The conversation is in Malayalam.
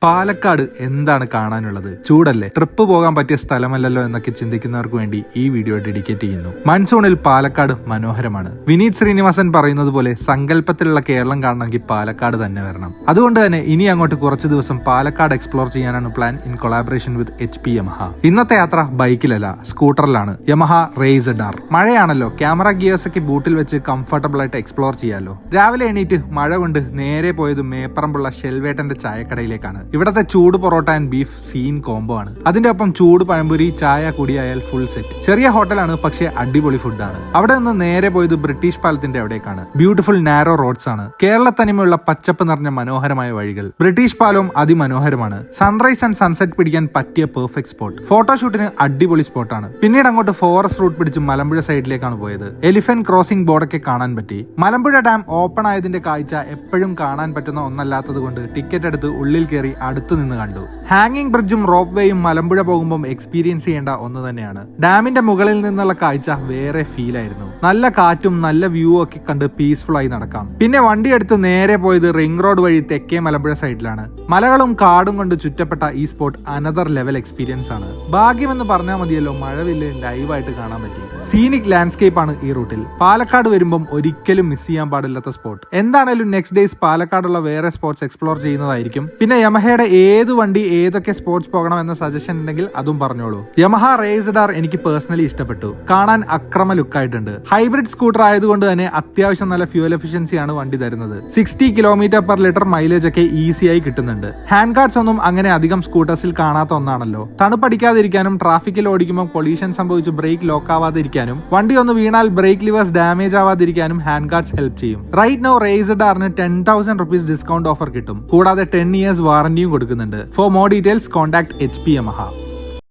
പാലക്കാട് എന്താണ് കാണാനുള്ളത്? ചൂടല്ലേ? ട്രിപ്പ് പോകാൻ പറ്റിയ സ്ഥലമല്ലല്ലോ എന്നൊക്കെ ചിന്തിക്കുന്നവർക്ക് വേണ്ടി ഈ വീഡിയോ ഡെഡിക്കേറ്റ് ചെയ്യുന്നു. മൺസൂണിൽ പാലക്കാട് മനോഹരമാണ്. വിനീത് ശ്രീനിവാസൻ പറയുന്നത് പോലെ സങ്കല്പത്തിലുള്ള കേരളം കാണണമെങ്കിൽ പാലക്കാട് തന്നെ വരണം. അതുകൊണ്ട് തന്നെ ഇനി അങ്ങോട്ട് കുറച്ച് ദിവസം പാലക്കാട് എക്സ്പ്ലോർ ചെയ്യാനാണ് plan in collaboration with HP Yamaha. ഇന്നത്തെ യാത്ര ബൈക്കിലല്ല, സ്കൂട്ടറിലാണ്. Yamaha RayZR. മഴയാണല്ലോ, ക്യാമറ ഗിയേഴ്സ് ഒക്കെ ബൂട്ടിൽ വെച്ച് കംഫർട്ടബിൾ ആയിട്ട് എക്സ്പ്ലോർ ചെയ്യാലോ. രാവിലെ എണീറ്റ് മഴ കൊണ്ട് നേരെ പോയത് മേപ്പറമ്പുള്ള ഷെൽവേട്ടന്റെ ചായക്കടയിലേക്കാണ്. ഇവിടത്തെ ചൂട് porotta and beef scene combo ആണ്. അതിന്റെ ഒപ്പം ചൂട് പഴംപൊരി ചായ കൂടിയായാൽ ഫുൾ സെറ്റ്. ചെറിയ ഹോട്ടലാണ്, പക്ഷേ അടിപൊളി ഫുഡാണ്. അവിടെ നിന്ന് നേരെ പോയത് ബ്രിട്ടീഷ് പാലത്തിന്റെ അവിടേക്കാണ്. ബ്യൂട്ടിഫുൾ നാരോ റോഡ്സ് ആണ്. കേരള തനിമയുള്ള പച്ചപ്പ് നിറഞ്ഞ മനോഹരമായ വഴികൾ. ബ്രിട്ടീഷ് പാലവും അതിമനോഹരമാണ്. സൺറൈസ് ആൻഡ് സൺസെറ്റ് പിടിക്കാൻ പറ്റിയ പെർഫെക്റ്റ് സ്പോട്ട്. ഫോട്ടോഷൂട്ടിന് അടിപൊളി സ്പോട്ടാണ്. പിന്നീട് അങ്ങോട്ട് ഫോറസ്റ്റ് റൂട്ട് പിടിച്ച് മലമ്പുഴ സൈഡിലേക്കാണ് പോയത്. എലിഫന്റ് ക്രോസിംഗ് ബോർഡൊക്കെ കാണാൻ പറ്റി. മലമ്പുഴ ഡാം ഓപ്പൺ ആയതിന്റെ കാഴ്ച എപ്പോഴും കാണാൻ പറ്റുന്ന ഒന്നല്ലാത്തത് കൊണ്ട് ടിക്കറ്റ് എടുത്ത് ഉള്ളിൽ കയറി അടുത്തു നിന്ന് കണ്ടു. ഹാങ്ങിങ് ബ്രിഡ്ജും റോപ്പ് വേയും മലമ്പുഴ പോകുമ്പോൾ എക്സ്പീരിയൻസ് ചെയ്യേണ്ട ഒന്ന് തന്നെയാണ്. ഡാമിന്റെ മുകളിൽ നിന്നുള്ള കാഴ്ച വേറെ ഫീൽ ആയിരുന്നു. നല്ല കാറ്റും നല്ല വ്യൂ ഒക്കെ കണ്ട് പീസ്ഫുൾ ആയി നടക്കാം. പിന്നെ വണ്ടി എടുത്ത് നേരെ പോയത് റിംഗ് റോഡ് വഴി തെക്കേ മലമ്പുഴ സൈഡിലാണ്. മലകളും കാടും കൊണ്ട് ചുറ്റപ്പെട്ട ഈ സ്പോട്ട് അനദർ ലെവൽ എക്സ്പീരിയൻസ് ആണ്. ഭാഗ്യമെന്ന് പറഞ്ഞാൽ മതിയല്ലോ, മഴവില്ല് ലൈവായിട്ട് കാണാൻ പറ്റി. സീനിക് ലാൻഡ്സ്കേപ്പ് ആണ് ഈ റൂട്ടിൽ. പാലക്കാട് വരുമ്പം ഒരിക്കലും മിസ് ചെയ്യാൻ പാടില്ലാത്ത സ്പോട്ട്. എന്താണേലും നെക്സ്റ്റ് ഡേയ്സ് പാലക്കാടുള്ള വേറെ സ്പോട്സ് എക്സ്പ്ലോർ ചെയ്യുന്നതായിരിക്കും. പിന്നെ യമഹയുടെ ഏത് വണ്ടി ഏതൊക്കെ സ്പോർട്സ് പോകണം എന്ന സജഷൻ ഉണ്ടെങ്കിൽ അതും പറഞ്ഞോളൂ. യമഹ റേസ് ഡാർ എനിക്ക് പേഴ്സണലി ഇഷ്ടപ്പെട്ടു. കാണാൻ അക്രമ ലുക്കായിട്ടുണ്ട്. ഹൈബ്രിഡ് സ്കൂട്ടർ ആയതുകൊണ്ട് തന്നെ അത്യാവശ്യം നല്ല ഫ്യൂൽ എഫിഷ്യൻസിയാണ് വണ്ടി തരുന്നത്. 60 km/ലിറ്റർ മൈലേജ് ഒക്കെ ഈസിയായി കിട്ടുന്നുണ്ട്. ഹാൻഡ് ഗാർഡ്സ് ഒന്നും അങ്ങനെ അധികം സ്കൂട്ടേഴ്സിൽ കാണാത്ത ഒന്നാണല്ലോ. തണുപ്പടിക്കാതിരിക്കാനും ട്രാഫിക്കിൽ ഓടിക്കുമ്പോൾ കൊളീഷൻ സംഭവിച്ച് ബ്രേക്ക് ലോക്ക് ആവാതിരിക്കാനും വണ്ടി ഒന്ന് വീണാൽ ബ്രേക്ക് ലിവേഴ്സ് ഡാമേജ് ആവാതിരിക്കാനും ഹാൻഡ് ഗാർഡ്സ് ഹെൽപ്പ് ചെയ്യും. റൈറ്റ് നൗ റേസ് ഡാറിന് 10,000 rupees ഡിസ്കൗണ്ട് ഓഫർ കിട്ടും. കൂടാതെ 10 years വാറന്റിയും കൊടുക്കുന്നുണ്ട്. For more details contact HP Yamaha.